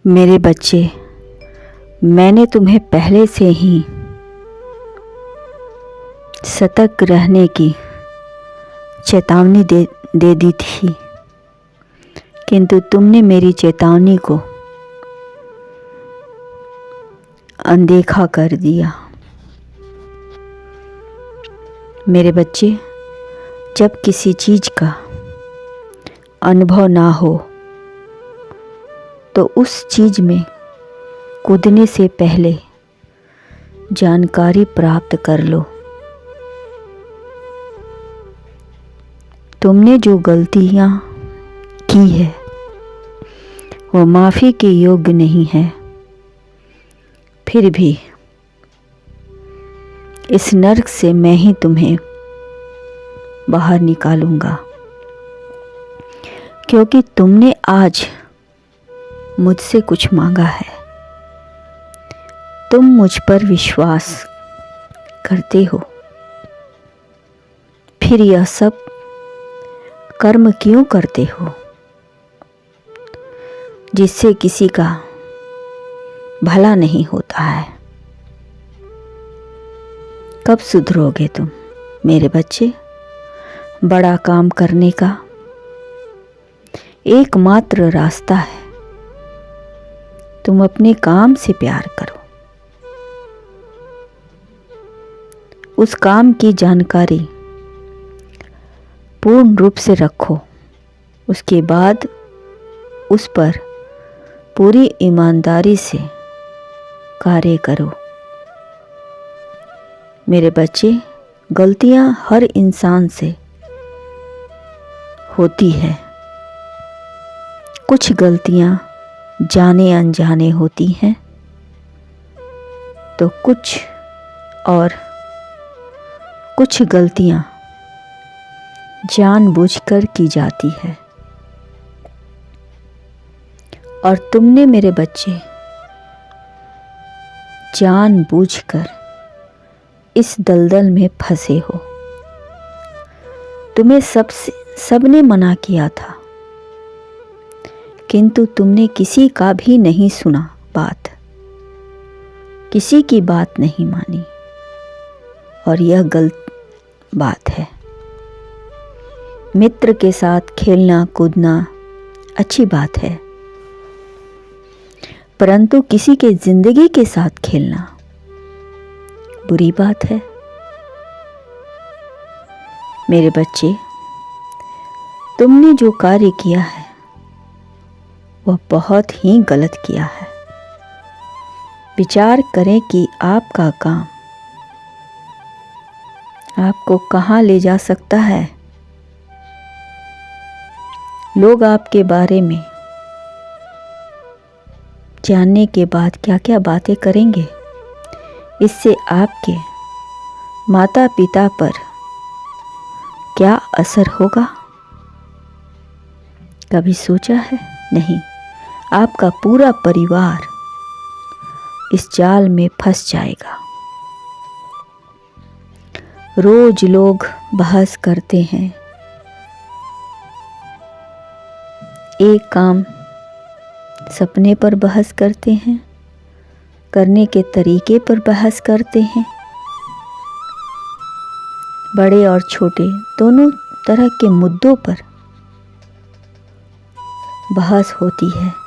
मेरे बच्चे, मैंने तुम्हें पहले से ही सतर्क रहने की चेतावनी दे दी थी, किंतु तुमने मेरी चेतावनी को अनदेखा कर दिया। मेरे बच्चे, जब किसी चीज़ का अनुभव ना हो तो उस चीज़ में कूदने से पहले जानकारी प्राप्त कर लो। तुमने जो गलतियाँ की है वो माफ़ी के योग्य नहीं है। फिर भी इस नर्क से मैं ही तुम्हें बाहर निकालूंगा, क्योंकि तुमने आज मुझसे कुछ मांगा है। तुम मुझ पर विश्वास करते हो, फिर यह सब कर्म क्यों करते हो जिससे किसी का भला नहीं होता है? कब सुधरोगे तुम मेरे बच्चे? बड़ा काम करने का एकमात्र रास्ता है, तुम अपने काम से प्यार करो, उस काम की जानकारी पूर्ण रूप से रखो, उसके बाद उस पर पूरी ईमानदारी से कार्य करो। मेरे बच्चे, गलतियां हर इंसान से होती है। कुछ गलतियां जाने अनजाने होती हैं, तो कुछ गलतियां जानबूझकर की जाती है। और तुमने मेरे बच्चे जानबूझकर इस दलदल में फंसे हो। तुम्हें सबने मना किया था, किंतु तुमने किसी का भी नहीं सुना बात, किसी की बात नहीं मानी, और यह गलत बात है। मित्र के साथ खेलना कूदना अच्छी बात है, परंतु किसी के जिंदगी के साथ खेलना बुरी बात है। मेरे बच्चे, तुमने जो कार्य किया है वह बहुत ही गलत किया है। विचार करें कि आपका काम आपको कहाँ ले जा सकता है। लोग आपके बारे में जानने के बाद क्या क्या बातें करेंगे। इससे आपके माता पिता पर क्या असर होगा, कभी सोचा है? नहीं। आपका पूरा परिवार इस जाल में फंस जाएगा। रोज लोग बहस करते हैं, एक काम सपने पर बहस करते हैं, करने के तरीके पर बहस करते हैं। बड़े और छोटे दोनों तरह के मुद्दों पर बहस होती है।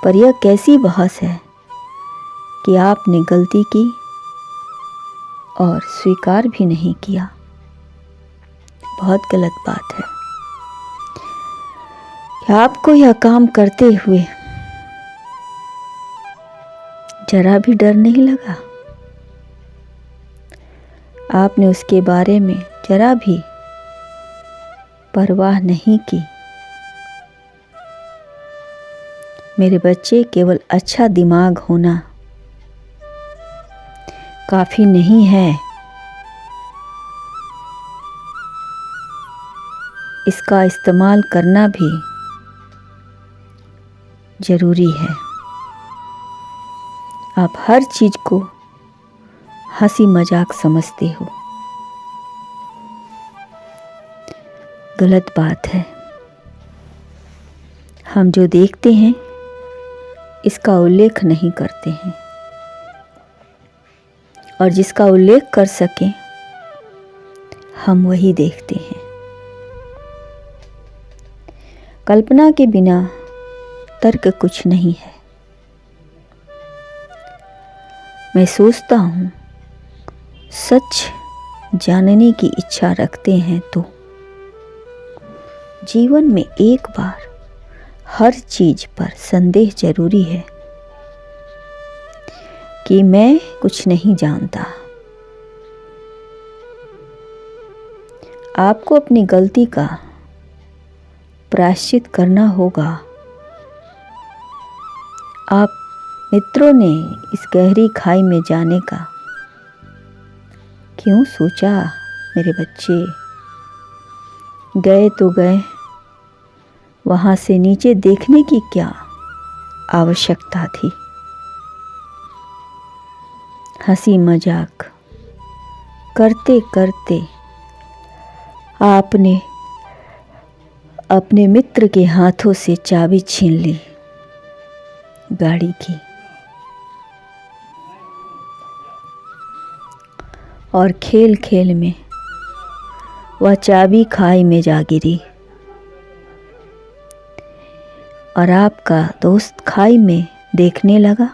पर यह कैसी बहस है कि आपने गलती की और स्वीकार भी नहीं किया। बहुत गलत बात है कि आपको यह काम करते हुए जरा भी डर नहीं लगा। आपने उसके बारे में जरा भी परवाह नहीं की। मेरे बच्चे, केवल अच्छा दिमाग होना काफी नहीं है, इसका इस्तेमाल करना भी जरूरी है। आप हर चीज को हंसी मजाक समझते हो, गलत बात है। हम जो देखते हैं इसका उल्लेख नहीं करते हैं, और जिसका उल्लेख कर सकें हम वही देखते हैं। कल्पना के बिना तर्क कुछ नहीं है। मैं सोचता हूँ, सच जानने की इच्छा रखते हैं तो जीवन में एक बार हर चीज पर संदेह जरूरी है कि मैं कुछ नहीं जानता। आपको अपनी गलती का प्रायश्चित करना होगा। आप मित्रों ने इस गहरी खाई में जाने का क्यों सोचा? मेरे बच्चे गए तो गए, वहां से नीचे देखने की क्या आवश्यकता थी? हंसी मजाक करते करते आपने अपने मित्र के हाथों से चाबी छीन ली गाड़ी की, और खेल खेल में वह चाबी खाई में जा गिरी, और आपका दोस्त खाई में देखने लगा,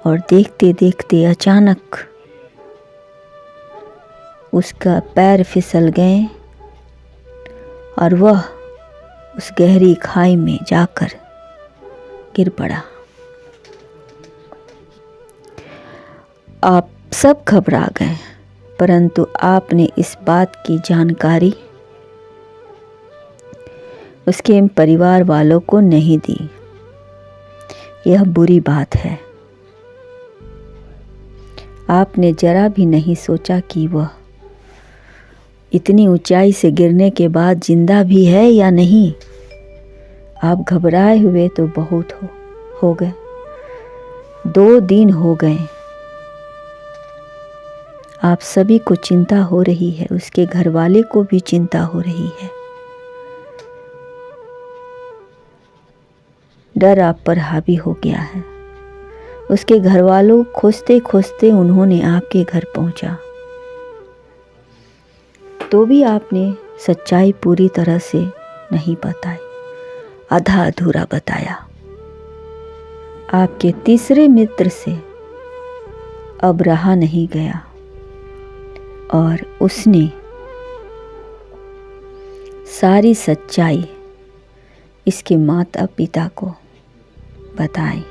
और देखते देखते अचानक उसका पैर फिसल गए और वह उस गहरी खाई में जाकर गिर पड़ा। आप सब घबरा गए, परंतु आपने इस बात की जानकारी उसके परिवार वालों को नहीं दी। यह बुरी बात है। आपने जरा भी नहीं सोचा कि वह इतनी ऊंचाई से गिरने के बाद जिंदा भी है या नहीं। आप घबराए हुए तो बहुत हो गए। 2 दिन हो गए। आप सभी को चिंता हो रही है, उसके घर वाले को भी चिंता हो रही है। डर आप पर हावी हो गया है। उसके घर वालों खोजते खोजते उन्होंने आपके घर पहुंचा, तो भी आपने सच्चाई पूरी तरह से नहीं बताई, आधा अधूरा बताया। आपके तीसरे मित्र से अब रहा नहीं गया और उसने सारी सच्चाई इसके माता पिता को बताई।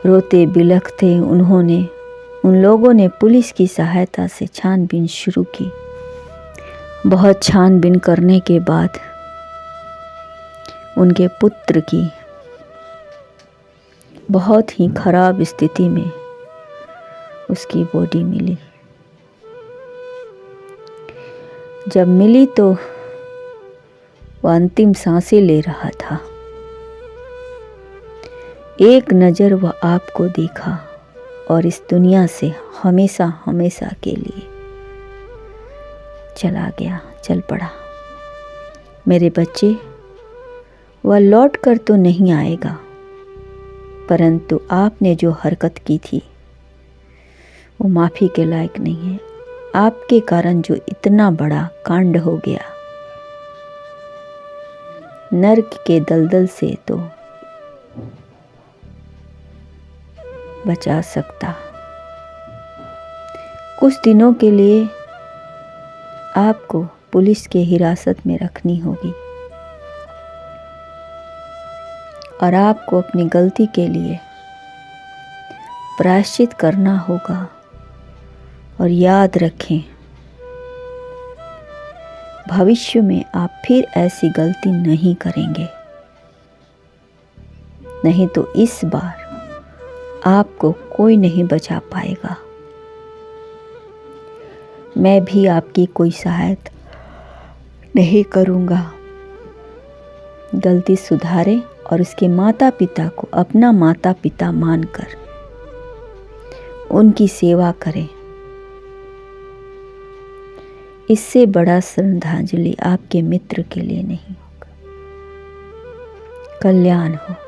रोते बिलखते उन लोगों ने पुलिस की सहायता से छानबीन शुरू की। बहुत छानबीन करने के बाद उनके पुत्र की बहुत ही खराब स्थिति में उसकी बॉडी मिली। जब मिली तो वह अंतिम सांसें ले रहा था। एक नज़र वह आपको देखा और इस दुनिया से हमेशा हमेशा के लिए चला गया, चल पड़ा। मेरे बच्चे, वह लौट कर तो नहीं आएगा, परंतु आपने जो हरकत की थी वो माफ़ी के लायक नहीं है। आपके कारण जो इतना बड़ा कांड हो गया, नर्क के दलदल से तो बचा सकता। कुछ दिनों के लिए आपको पुलिस के हिरासत में रखनी होगी और आपको अपनी गलती के लिए प्रायश्चित करना होगा। और याद रखें, भविष्य में आप फिर ऐसी गलती नहीं करेंगे, नहीं तो इस बार आपको कोई नहीं बचा पाएगा। मैं भी आपकी कोई सहायता नहीं करूँगा। गलती सुधारें और उसके माता पिता को अपना माता पिता मानकर उनकी सेवा करें। इससे बड़ा श्रद्धांजलि आपके मित्र के लिए नहीं होगा। कल्याण हो।